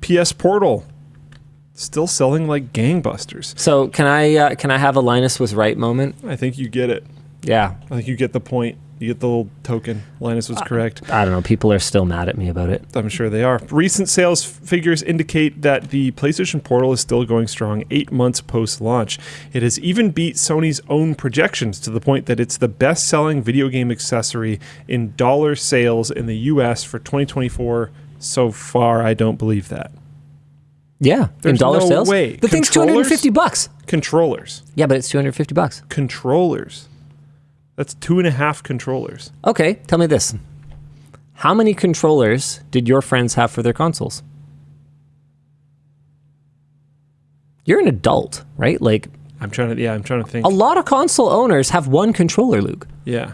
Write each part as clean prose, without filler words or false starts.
PS Portal. Still selling like gangbusters. So can I have a Linus was right moment? I think you get it. Yeah. I think you get the point. You get the little token. Linus was correct. I don't know. People are still mad at me about it. I'm sure they are. Recent sales figures indicate that the PlayStation Portal is still going strong 8 months post-launch. It has even beat Sony's own projections to the point that it's the best-selling video game accessory in dollar sales in the US for 2024 so far. I don't believe that. Yeah, There's in dollar no sales. way. The thing's $250. Controllers. Yeah, but it's $250. Controllers. That's 2.5 controllers. Okay, tell me this. How many controllers did your friends have for their consoles? You're an adult, right? Like, I'm trying to think. a lot of console owners have one controller, Luke. Yeah.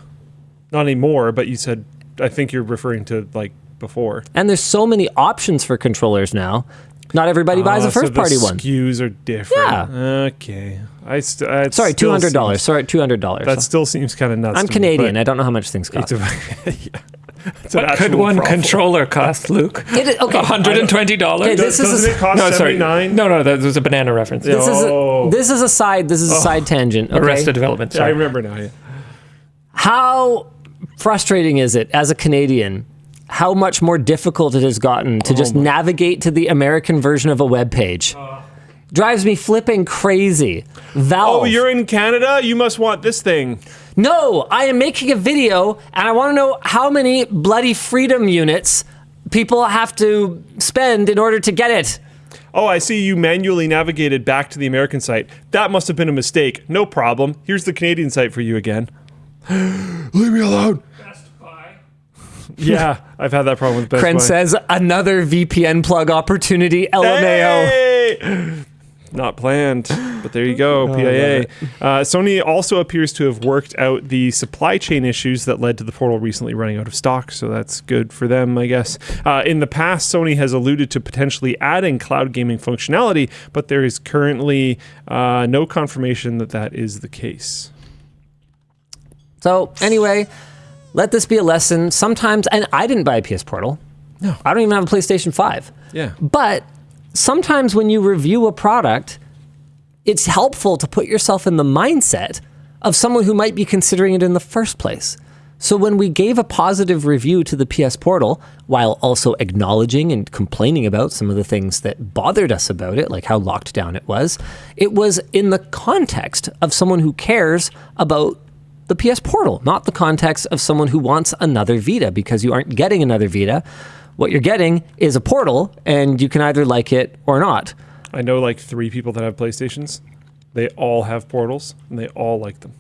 Not anymore, but you said, I think you're referring to like before. And there's so many options for controllers now. Not everybody buys a first-party one. SKUs are different. Yeah. Okay. Sorry, $200. Sorry, $200. That still seems kind of nuts. I'm Canadian. I don't know how much things cost. What could one controller cost, Luke? Okay. $120. Okay, Doesn't it cost $79? No, that was a banana reference. This is a side tangent. Okay? Arrested Development. Yeah, I remember now. Yeah. How frustrating is it as a Canadian how much more difficult it has gotten to just navigate to the American version of a web page? Drives me flipping crazy. Valve. Oh, you're in Canada? You must want this thing. No, I am making a video and I want to know how many bloody freedom units people have to spend in order to get it. Oh, I see you manually navigated back to the American site. That must have been a mistake. No problem. Here's the Canadian site for you again. Leave me alone. Best Buy. Yeah, I've had that problem with Best Kren Buy. says, another VPN plug opportunity, LMAO. Hey! Not planned, but there you go, PIA. Sony also appears to have worked out the supply chain issues that led to the Portal recently running out of stock, so that's good for them, I guess. In the past, Sony has alluded to potentially adding cloud gaming functionality, but there is currently no confirmation that that is the case. So, anyway, let this be a lesson. Sometimes, and I didn't buy a PS Portal. No. I don't even have a PlayStation 5. Yeah. But sometimes when you review a product, it's helpful to put yourself in the mindset of someone who might be considering it in the first place. So when we gave a positive review to the PS Portal, while also acknowledging and complaining about some of the things that bothered us about it, like how locked down it was in the context of someone who cares about the PS Portal, not the context of someone who wants another Vita, because you aren't getting another Vita. What you're getting is a Portal, and you can either like it or not. I know like 3 people that have PlayStations. They all have Portals, and they all like them.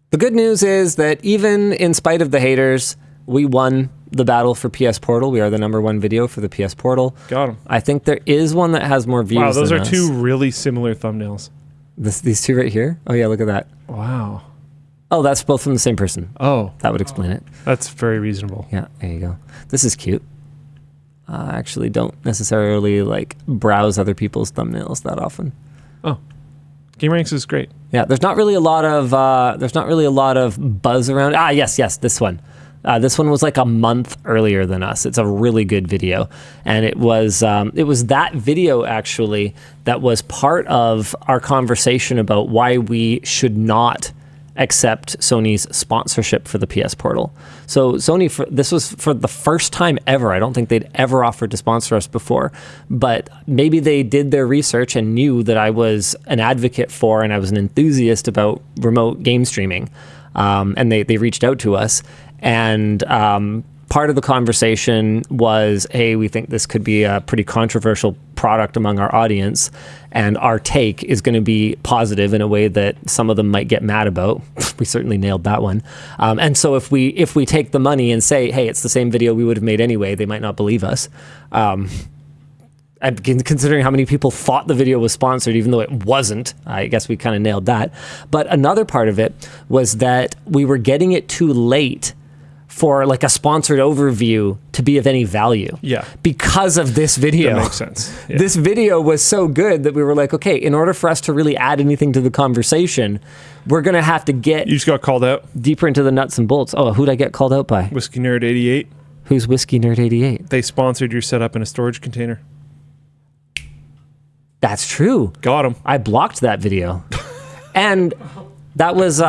The good news is that even in spite of the haters, we won the battle for PS Portal. We are the #1 video for the PS Portal. Got them. I think there is one that has more views. Wow, those than are us. 2 really similar thumbnails. These 2 right here? Oh, yeah, look at that. Wow. Oh, that's both from the same person. Oh, That would explain it. that's very reasonable. Yeah, there you go. This is cute. I actually don't necessarily like browse other people's thumbnails that often. Oh, GameRanks is great. Yeah, there's not really a lot of buzz around. Yes, this one. This one was like a month earlier than us. It's a really good video, and it was that video actually that was part of our conversation about why we should not accept Sony's sponsorship for the PS Portal. So Sony, this was for the first time ever. I don't think they'd ever offered to sponsor us before, but maybe they did their research and knew that I was an advocate for and I was an enthusiast about remote game streaming. And they reached out to us, and part of the conversation was, hey, we think this could be a pretty controversial product among our audience, and our take is going to be positive in a way that some of them might get mad about. We certainly nailed that one. And so if we take the money and say, hey, it's the same video we would have made anyway, they might not believe us. And considering how many people thought the video was sponsored, even though it wasn't, I guess we kind of nailed that. But another part of it was that we were getting it too late for like a sponsored overview to be of any value. Yeah. Because of this video. That makes sense. Yeah. This video was so good that we were like, okay, in order for us to really add anything to the conversation, we're going to have to get You just got called out. deeper into the nuts and bolts. Oh, who'd I get called out by? Whiskey Nerd 88. Who's Whiskey Nerd 88? They sponsored your setup in a storage container. That's true. Got him. I blocked that video. And that was,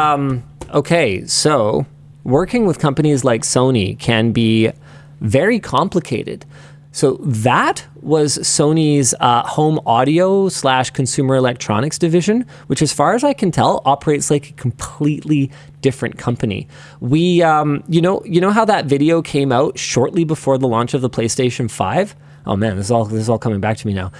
okay, so working with companies like Sony can be very complicated. So that was Sony's home audio / consumer electronics division, which as far as I can tell, operates like a completely different company. We, you know how that video came out shortly before the launch of the PlayStation 5? Oh man, this is all coming back to me now.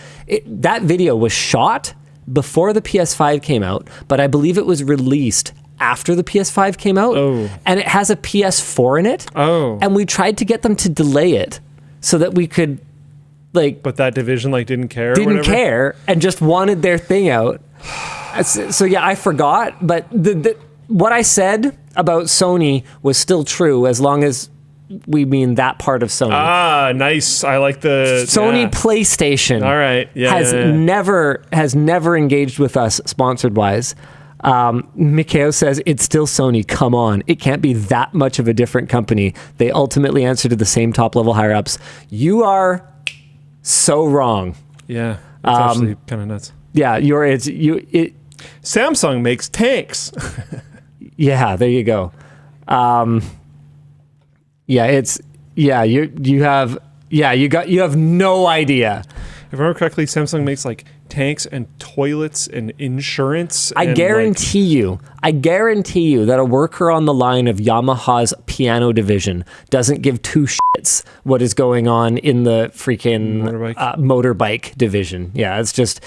That video was shot before the PS5 came out, but I believe it was released after the PS5 came out. Oh. And it has a PS4 in it. Oh. And we tried to get them to delay it so that we could, like... But that division, like, didn't care? Didn't care and just wanted their thing out. So yeah, I forgot, but what I said about Sony was still true as long as we mean that part of Sony. Ah, nice. I like the Sony PlayStation. All right. Yeah. Has never engaged with us sponsored wise. Mikhail says it's still Sony. Come on, it can't be that much of a different company. They ultimately answer to the same top level higher ups. You are so wrong. Yeah, it's actually kind of nuts. Yeah, Samsung makes tanks. Yeah, there you go. You have no idea. If I remember correctly, Samsung makes like tanks and toilets and insurance. I guarantee you that a worker on the line of Yamaha's piano division doesn't give two shits what is going on in the freaking motorbike division. Yeah, it's just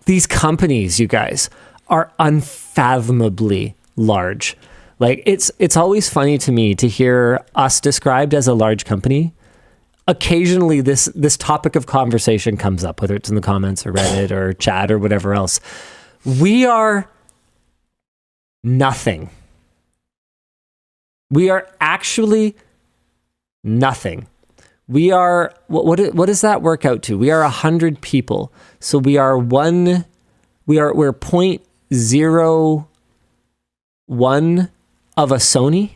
these companies, you guys, are unfathomably large. Like it's always funny to me to hear us described as a large company. Occasionally this topic of conversation comes up, whether it's in the comments or Reddit or chat or whatever else. We are nothing. We are actually nothing. We are, what does that work out to? We are 100 people. So we're 0.01 of a Sony.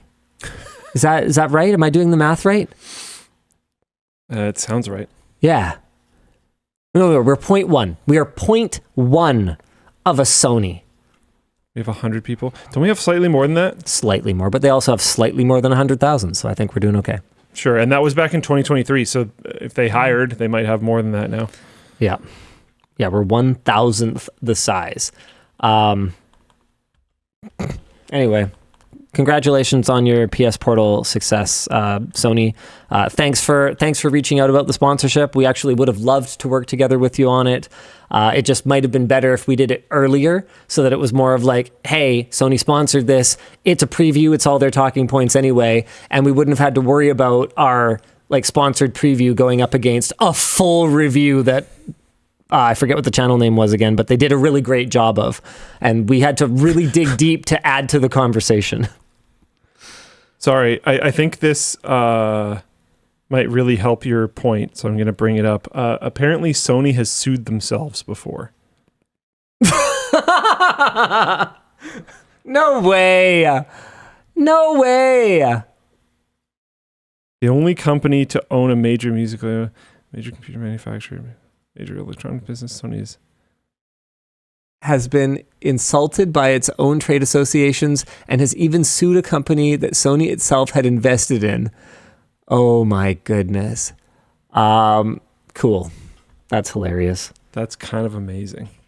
Is that right? Am I doing the math right? It sounds right. Yeah. No, we're 0.1. We are 0.1 of a Sony. We have 100 people. Don't we have slightly more than that? Slightly more, but they also have slightly more than 100,000. So I think we're doing okay. Sure. And that was back in 2023. So if they hired, they might have more than that now. Yeah. Yeah, we're 1,000th the size. Anyway, congratulations on your PS Portal success, Sony. Thanks for reaching out about the sponsorship. We actually would have loved to work together with you on it. It just might have been better if we did it earlier so that it was more of like, hey, Sony sponsored this. It's a preview. It's all their talking points anyway. And we wouldn't have had to worry about our like sponsored preview going up against a full review that I forget what the channel name was again, but they did a really great job of. And we had to really dig deep to add to the conversation. Sorry, I think this might really help your point, so I'm going to bring it up. Apparently, Sony has sued themselves before. No way. No way. The only company to own a major computer manufacturer, major electronic business, Sony has been insulted by its own trade associations and has even sued a company that Sony itself had invested in. Oh my goodness. Cool. That's hilarious. That's kind of amazing.